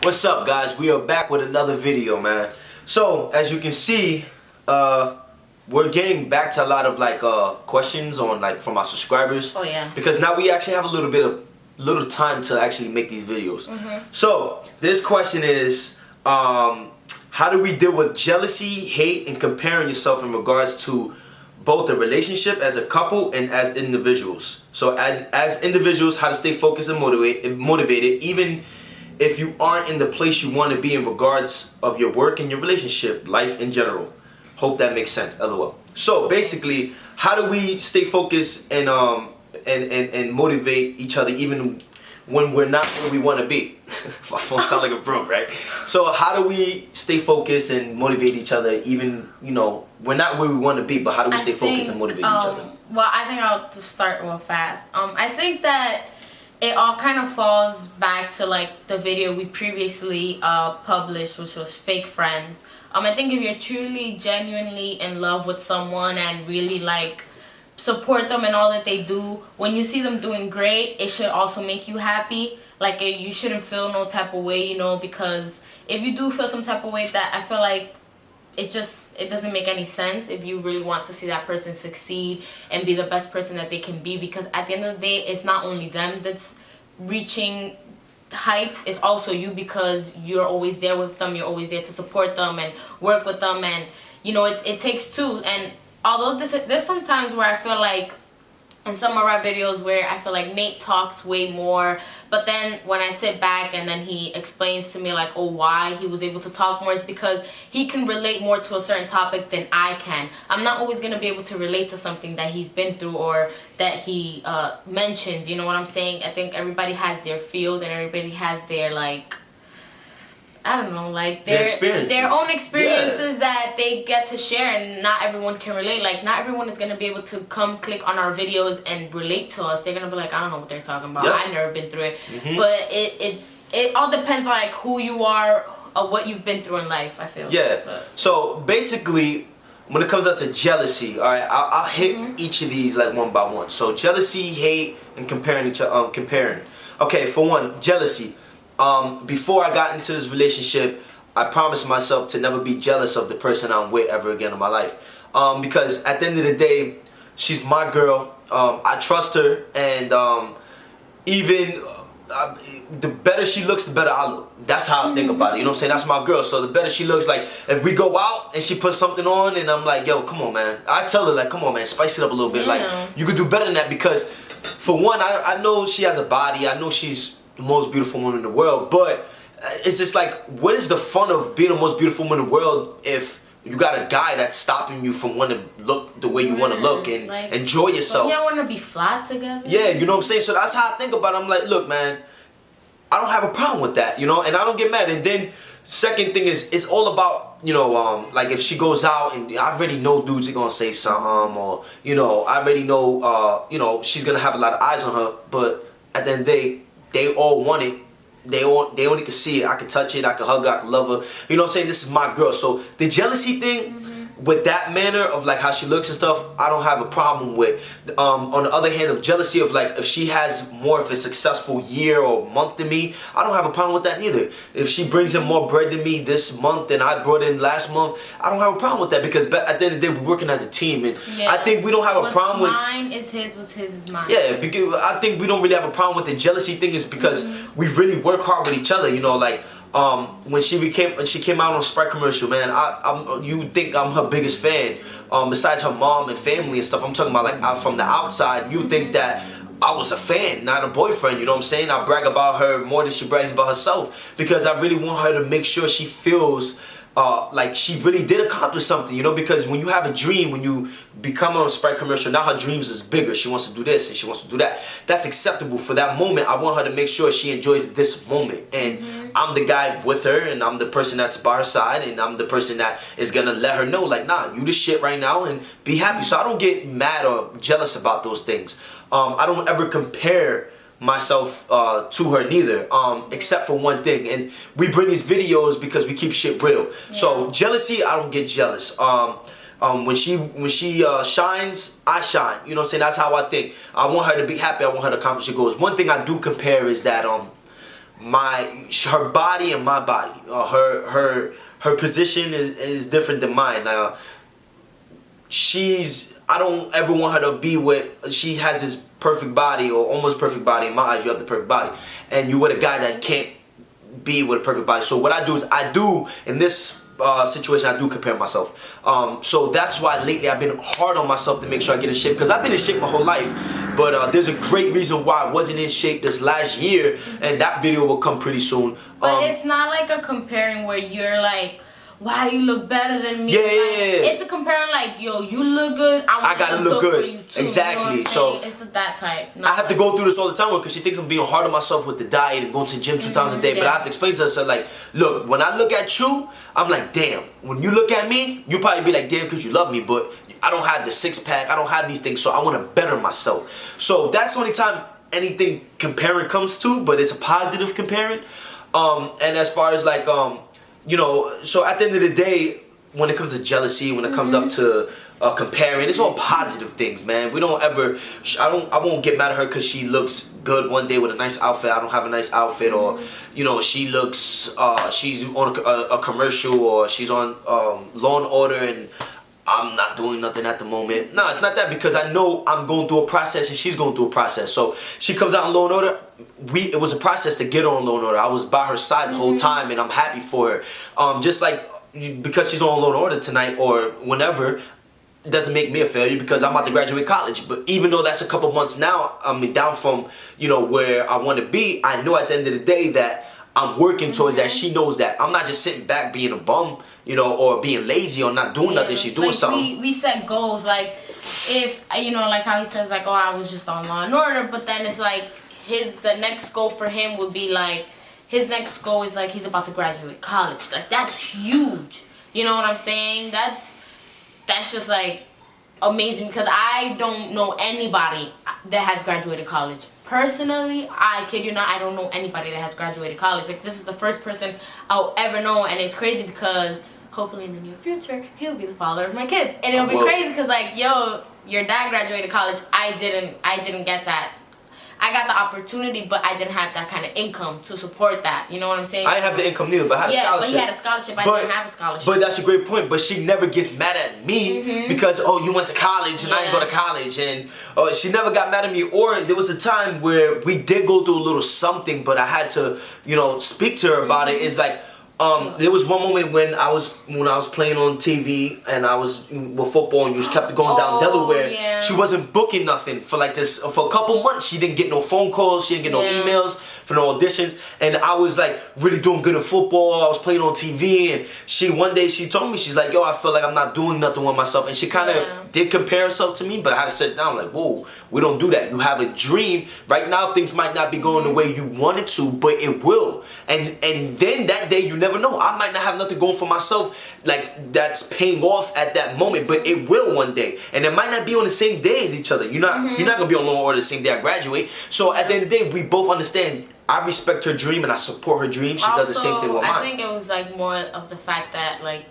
What's up, guys? We are back with another video, man. So as you can see, we're getting back to a lot of questions on from our subscribers. Oh yeah. Because now we actually have a little time to actually make these videos. So this question is, how do we deal with jealousy, hate, and comparing yourself in regards to both the relationship as a couple and as individuals? So as individuals, how to stay focused and motivated even if you aren't in the place you want to be in regards of your work and your relationship, life in general. Hope that makes sense, LOL. So basically, how do we stay focused and motivate each other even when we're not where we want to be? My phone sounds like a broom, right? So how do we stay focused and motivate each other even, we're not where we want to be, but how do we stay focused and motivate each other? Well, I think I'll just start real fast. I think that it all kind of falls back to the video we previously published, which was Fake Friends. I think if you're truly, genuinely in love with someone and really support them and all that they do, when you see them doing great, it should also make you happy. You shouldn't feel no type of way, because if you do feel some type of way, that I feel like it doesn't make any sense if you really want to see that person succeed and be the best person that they can be, because at the end of the day, it's not only them that's reaching heights, it's also you, because you're always there with them, you're always there to support them and work with them, and it takes two. And although there's some times where I feel like in some of our videos where I feel like Nate talks way more, but then when I sit back and then he explains to me why he was able to talk more, it's because he can relate more to a certain topic than I can. I'm not always going to be able to relate to something that he's been through or that he mentions, you know what I'm saying? I think everybody has their field and everybody has their I don't know, their own experiences that they get to share, and not everyone can relate. Not everyone is gonna be able to come click on our videos and relate to us. They're gonna be like, I don't know what they're talking about. I've never been through it. But it all depends on who you are or what you've been through in life, I feel. Yeah. So basically, when it comes out to jealousy, all right, I'll hit each of these one by one. So jealousy, hate, and comparing each other. Okay, for one, jealousy. Before I got into this relationship, I promised myself to never be jealous of the person I'm with ever again in my life. Because at the end of the day, she's my girl. I trust her, and the better she looks, the better I look. That's how I think about it. You know what I'm saying? That's my girl. So the better she looks, if we go out and she puts something on and I'm like, yo, come on, man. I tell her, come on, man, spice it up a little bit. You could do better than that, because for one, I know she has a body. I know she's the most beautiful woman in the world, but it's just what is the fun of being the most beautiful woman in the world if you got a guy that's stopping you from wanting to look the way you want to look and enjoy yourself? You don't want to be flat together? Yeah, you know what I'm saying? So that's how I think about it. I'm like, look, man, I don't have a problem with that, and I don't get mad. And then second thing is, it's all about, if she goes out and I already know dudes are gonna say something, or I already know she's gonna have a lot of eyes on her, but at the end of the day, they all want it. They only can see it. I can touch it. I can hug her. I can love her. You know what I'm saying? This is my girl. So the jealousy thing, with that manner of how she looks and stuff, I don't have a problem with. On the other hand, of jealousy of if she has more of a successful year or month than me, I don't have a problem with that neither. If she brings in more bread than me this month than I brought in last month, I don't have a problem with that, because at the end of the day, we're working as a team, and I think we don't have a problem with. Mine is his, what's his is mine. Yeah, because I think we don't really have a problem with the jealousy thing, is because we really work hard with each other. When she came out on a Sprite commercial, man, you think I'm her biggest fan. Besides her mom and family and stuff, I'm talking about from the outside, you think that I was a fan, not a boyfriend. You know what I'm saying? I brag about her more than she brags about herself, because I really want her to make sure she feels she really did accomplish something, because when you have a dream, when you become on a Sprite commercial, now her dreams is bigger. She wants to do this and she wants to do that. That's acceptable for that moment. I want her to make sure she enjoys this moment, and I'm the guy with her, and I'm the person that's by her side, and I'm the person that is gonna let her know, nah, you the shit right now, and be happy. So I don't get mad or jealous about those things. I don't ever compare myself to her neither, except for one thing, and we bring these videos because we keep shit real. So jealousy, I don't get jealous. When she shines, I shine. You know what I'm saying? That's how I think. I want her to be happy. I want her to accomplish her goals. One thing I do compare is that her body and my body. Her position is different than mine. Now, I don't ever want her to be with, she has this perfect body or almost perfect body. In my eyes, you have the perfect body. And you with a guy that can't be with a perfect body. So what I do is in this situation, I do compare myself. So that's why lately I've been hard on myself to make sure I get in shape, because I've been in shape my whole life. But there's a great reason why I wasn't in shape this last year, and that video will come pretty soon. But it's not like a comparing where you're like, wow, you look better than me. Yeah, It's a comparing like, yo, you look good. I gotta look good for you too. Exactly. You know so it's that type. I have to go through this all the time because she thinks I'm being hard on myself with the diet and going to the gym 2 times a day. But I have to explain to her, like, look, when I look at you, I'm like, damn. When you look at me, you probably be like, damn, because you love me, but I don't have the 6-pack. I don't have these things, so I want to better myself. So that's the only time anything comparing comes to, but it's a positive comparing. And as far as like you know, so at the end of the day, when it comes to jealousy, when it comes up to comparing, it's all positive things, man. We don't ever, I won't get mad at her because she looks good one day with a nice outfit. I don't have a nice outfit, or, you know, she looks, she's on a commercial, or she's on Law and Order and I'm not doing nothing at the moment. No, it's not that, because I know I'm going through a process and she's going through a process. So she comes out in Law and Order. It was a process to get her on Law and Order. I was by her side the whole time, and I'm happy for her. Just like because she's on Law and Order tonight or whenever, it doesn't make me a failure because I'm about to graduate college. But even though that's a couple months now, I'm down from, you know, where I want to be, I know at the end of the day that I'm working towards that. She knows that I'm not just sitting back being a bum, you know, or being lazy or not doing nothing. She's doing something. We set goals, like, if, you know, like how he says, like, oh, I was just on Law and Order, but then it's like the next goal for him would be like, his next goal is like he's about to graduate college. Like, that's huge. You know what I'm saying? That's just like amazing, because I don't know anybody that has graduated college. Personally, I kid you not, I don't know anybody that has graduated college. Like, this is the first person I'll ever know, and it's crazy because hopefully in the near future, he'll be the father of my kids. And it'll be crazy because, like, yo, your dad graduated college. I didn't get that. I got the opportunity, but I didn't have that kind of income to support that. You know what I'm saying? I didn't have the income neither, but I had a scholarship. Yeah, but he had a scholarship. I didn't have a scholarship. But that's a great point. But she never gets mad at me because, oh, you went to college and I didn't go to college. And she never got mad at me. Or there was a time where we did go through a little something, but I had to, you know, speak to her about it. It's like, there was one moment when I was playing on TV and I was with football and you just kept going down Delaware. Yeah. She wasn't booking nothing for like this for a couple months. She didn't get no phone calls. She didn't get no emails for no auditions. And I was like really doing good in football. I was playing on TV, and one day she told me, she's like, yo, I feel like I'm not doing nothing with myself. And she kind of did compare herself to me, but I had to sit down like, whoa, we don't do that. You have a dream. Right now things might not be going the way you want it to, but it will. And then that day you never know. I might not have nothing going for myself like that's paying off at that moment, but it will one day. And it might not be on the same day as each other. You're not gonna be on Law and Order the same day I graduate. So at the end of the day, we both understand. I respect her dream and I support her dream. She does the same thing with mine. I think it was like more of the fact that, like,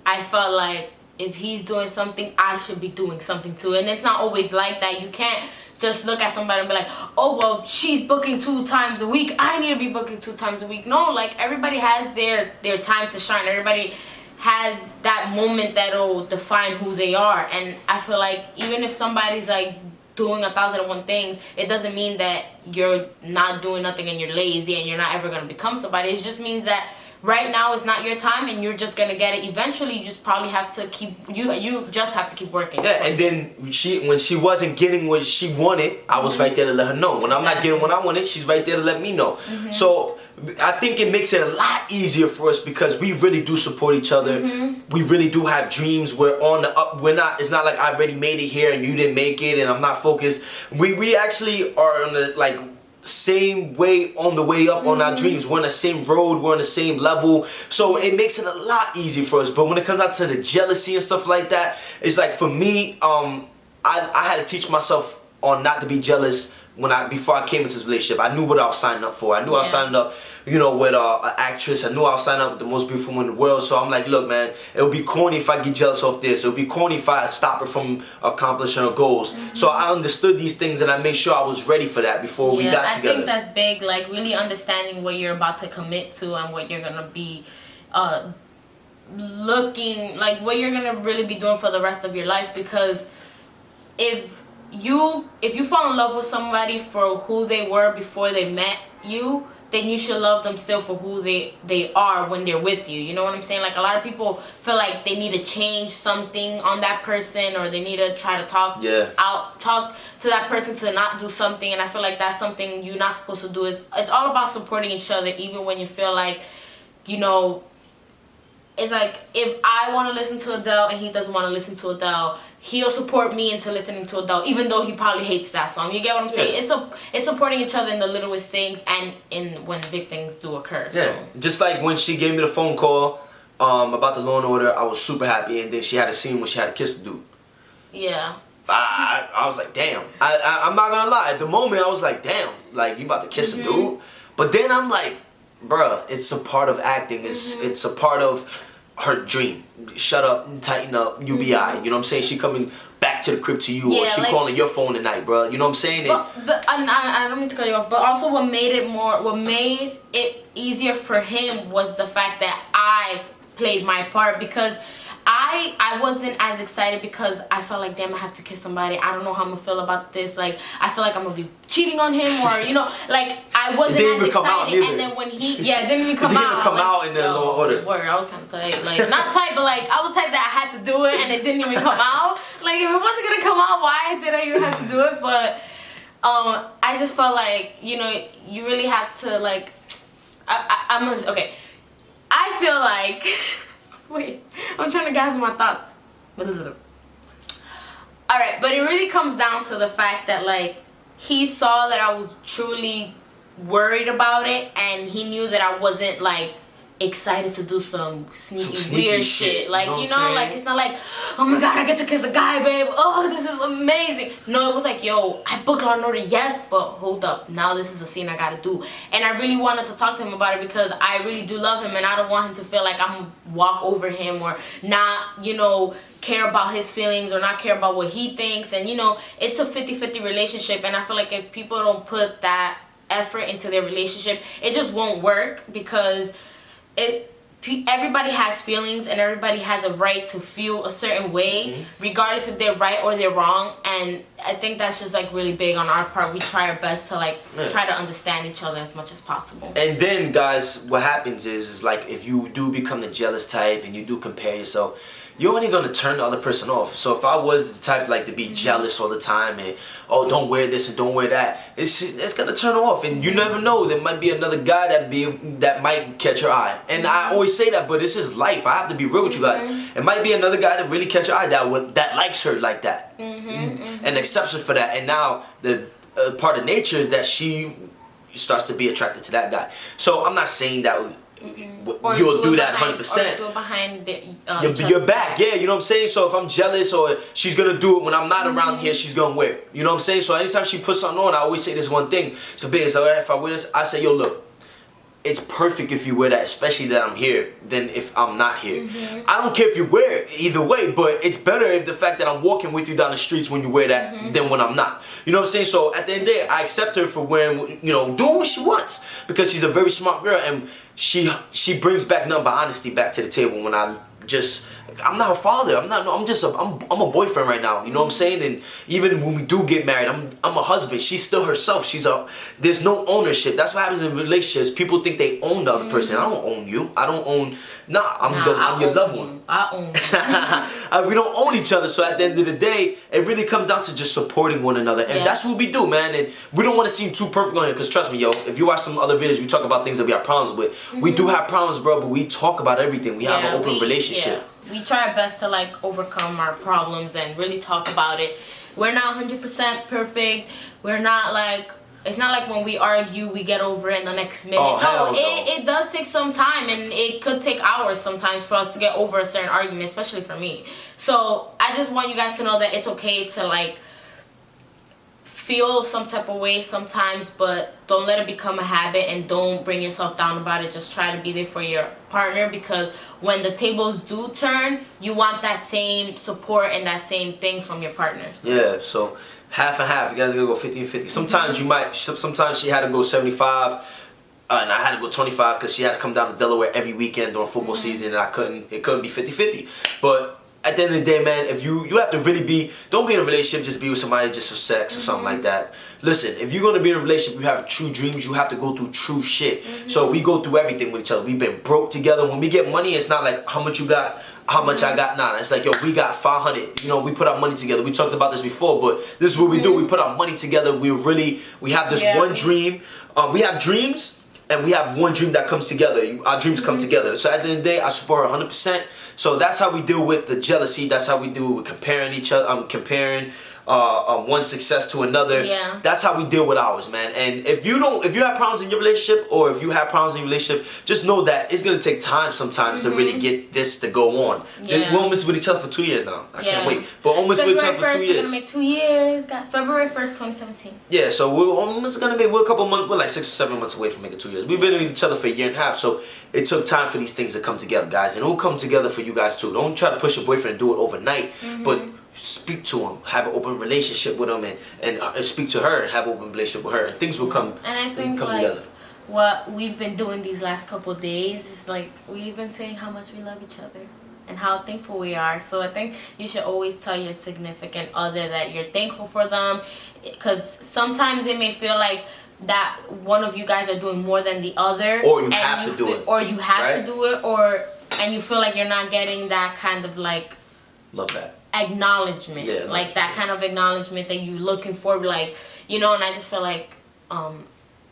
I felt like if he's doing something, I should be doing something too. And it's not always like that. You can't just look at somebody and be like, oh, well, she's booking 2 times a week, I need to be booking 2 times a week. No, like, everybody has their time to shine. Everybody has that moment that'll define who they are. And I feel like even if somebody's like doing 1,001 things, it doesn't mean that you're not doing nothing and you're lazy and you're not ever going to become somebody. It just means that right now is not your time and you're just gonna get it eventually. You just probably have to keep you just have to keep working. Yeah, and then when she wasn't getting what she wanted, I was right there to let her know. When I'm not getting what I wanted, she's right there to let me know. So I think it makes it a lot easier for us because we really do support each other. We really do have dreams. We're on the up. We're not. It's not like I already made it here and you didn't make it, and I'm not focused. We actually are on the like same way on the way up on our dreams. We're on the same road, we're on the same level, so it makes it a lot easier for us. But when it comes out to the jealousy and stuff like that, it's like for me, I had to teach myself on not to be jealous before I came into this relationship. I knew what I was signing up for. I knew I was signing up, you know, with an actress. I knew I was signing up with the most beautiful woman in the world. So I'm like, look, man, it would be corny if I get jealous off this. It would be corny if I stop her from accomplishing her goals. So I understood these things, and I made sure I was ready for that before we got together. I think that's big, like really understanding what you're about to commit to and what you're gonna be looking like, what you're gonna really be doing for the rest of your life. Because if you fall in love with somebody for who they were before they met you, then you should love them still for who they are when they're with you. You know what I'm saying? Like, a lot of people feel like they need to change something on that person, or they need to try to talk to that person to not do something. And I feel like that's something you're not supposed to do. It's all about supporting each other, even when you feel like, you know, it's like, if I want to listen to Adele and he doesn't want to listen to Adele, he'll support me into listening to Adele, even though he probably hates that song. You get what I'm saying? It's supporting each other in the littlest things and in when big things do occur. Yeah, So. just like when she gave me the phone call about the Law and Order, I was super happy, and then she had a scene where she had to kiss the dude. Yeah. I was like, damn. I'm not gonna lie. At the moment, I was like, damn, like, you about to kiss a dude? But then I'm like, bruh, it's a part of acting. It's a part of her dream. Shut up, tighten up, you be alright. You know what I'm saying? She coming back to the crib to you, or she like, calling your phone tonight, bruh. You know what I'm saying? I don't mean to cut you off, but also what made it easier for him was the fact that I played my part, because I wasn't as excited, because I felt like, damn, I have to kiss somebody. I don't know how I'm gonna feel about this. Like, I feel like I'm gonna be cheating on him, or, you know, like, I wasn't as excited. And then when it didn't even come out. In the Law and Order. Word, I was kind of tight. Like, not tight, but like, I was tight that I had to do it, and it didn't even come out. Like, if it wasn't gonna come out, why did I even have to do it? But I just felt like, you know, you really have to, like, okay. I feel like. Wait, I'm trying to gather my thoughts. Alright, but it really comes down to the fact that, like, he saw that I was truly worried about it, and he knew that I wasn't, like, excited to do some sneaky weird shit. Like, you know, like, it's not like, oh my god, I get to kiss a guy, babe. Oh, this is amazing. No, it was like, yo, I booked Law and Order, yes, but hold up. Now this is a scene I gotta do. And I really wanted to talk to him about it, because I really do love him, and I don't want him to feel like I'm gonna walk over him, or not, you know, care about his feelings, or not care about what he thinks. And, you know, it's a 50-50 relationship, and I feel like if people don't put that effort into their relationship, it just won't work, because everybody has feelings, and everybody has a right to feel a certain way, regardless if they're right or they're wrong. And I think that's just, like, really big on our part. We try our best to, like, try to understand each other as much as possible. And then, guys, what happens is like, if you do become the jealous type and you do compare yourself, you're only gonna turn the other person off. So if I was the type, like, to be jealous all the time and, oh, don't wear this and don't wear that, it's gonna turn off. And you never know, there might be another guy that might catch your eye. And I always say that, but it's just life. I have to be real with you guys. It might be another guy that really catch your eye, that likes her like that, and accepts her for that. And now the part of nature is that she starts to be attracted to that guy. So I'm not saying that you'll do that 100%. Or do it behind your back, yeah, you know what I'm saying? So if I'm jealous, or she's gonna do it when I'm not around here, she's gonna wear it. You know what I'm saying? So anytime she puts something on, I always say this one thing. So big, so if I wear this, I say, yo, look, it's perfect if you wear that, especially that I'm here, than if I'm not here. I don't care if you wear it either way, but it's better if the fact that I'm walking with you down the streets when you wear that than when I'm not. You know what I'm saying? So at the end of the day, I accept her for wearing, you know, doing what she wants, because she's a very smart girl, and she brings back nothing but honesty back to the table. When I'm not a father. I'm a boyfriend right now. You know what I'm saying? And even when we do get married, I'm a husband. She's still herself. There's no ownership. That's what happens in relationships. People think they own the other person. I don't own you. I don't own. I'm your loved one. I own you. We don't own each other. So at the end of the day, it really comes down to just supporting one another, and that's what we do, man. And we don't want to seem too perfect on here, because trust me, yo, if you watch some other videos, we talk about things that we have problems with. We do have problems, bro, but we talk about everything. We have an open relationship. We try our best to, like, overcome our problems and really talk about it. We're not 100% perfect. We're not like, it's not like when we argue, we get over it in the next minute. No, it does take some time, and it could take hours sometimes for us to get over a certain argument, especially for me. So I just want you guys to know that it's okay to, like, feel some type of way sometimes, but don't let it become a habit and don't bring yourself down about it. Just try to be there for your partner, because when the tables do turn, you want that same support and that same thing from your partners. Yeah, so half and half. You guys gotta go 50 and 50. Sometimes you might. Sometimes she had to go 75, and I had to go 25 because she had to come down to Delaware every weekend during football season, and I couldn't. It couldn't be 50-50. But at the end of the day, man, if you have to really be. Don't be in a relationship just be with somebody just for sex or something like that. Listen, if you're gonna be in a relationship, you have true dreams. You have to go through true shit. So we go through everything with each other. We've been broke together. When we get money, it's not like how much you got. How much I got now? It's like, yo, we got 500. You know, we put our money together. We talked about this before, but this is what we do. We put our money together. We have this one dream. We have dreams, and we have one dream that comes together. Our dreams come together. So at the end of the day, I support her 100%. So that's how we deal with the jealousy. That's how we deal with comparing each other. Comparing one success to another. Yeah. That's how we deal with ours, man. And if you have problems in your relationship, or if you have problems in your relationship, just know that it's gonna take time sometimes to really get this to go on. Yeah. We're almost with each other for 2 years now. I can't wait. But almost with each other for 2 We're years. gonna make 2 years. Got February 1st, 2017. Yeah, so we're a couple months. We're like 6 or 7 months away from making 2 years. We've been with each other for a year and a half, so it took time for these things to come together, guys, and it will come together for you guys too. Don't try to push your boyfriend and do it overnight, but speak to him, have an open relationship with him, and speak to her and have an open relationship with her, and things will come. And I think come like together. what we've been doing these last couple of days is like we've been saying how much we love each other and how thankful we are. So I think you should always tell your significant other that you're thankful for them, because sometimes it may feel like that one of you guys are doing more than the other, Or you have to do it. or you have Right? to do it, and you feel like you're not getting that kind of like Love that. acknowledgement, Yeah, like that kind of acknowledgement that you're looking for, like, you know. And I just feel like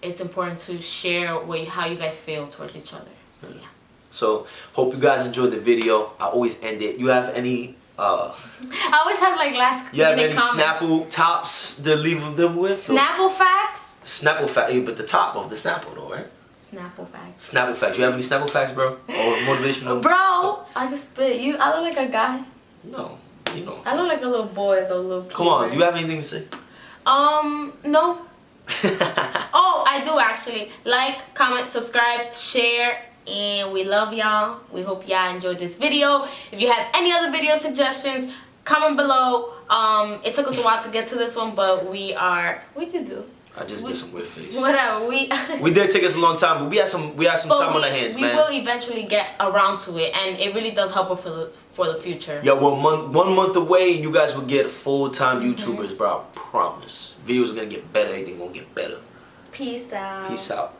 it's important to share how you guys feel towards each other. So yeah. So hope you guys enjoyed the video. I always end it. You have any? I always have like last. You have any comments. Snapple tops to leave them with? Snapple facts. Snapple fact, but the top of the Snapple though, right? Snapple facts. Snapple facts. You have any Snapple facts, bro? Or motivational? Bro, I just spit. I look like a guy. No, you know. I look like a little boy though, little kid. Come on, do you have anything to say? No. Oh, I do actually. Like, comment, subscribe, share, and we love y'all. We hope y'all enjoyed this video. If you have any other video suggestions, comment below. It took us a while to get to this one, but what'd you do? I just did some weird face. Whatever. We did take us a long time, but we had some time on our hands, man. We will eventually get around to it, and it really does help us for the future. Yo, one month away, and you guys will get full-time YouTubers, bro. I promise. Videos are gonna get better. Everything gonna get better. Peace out. Peace out.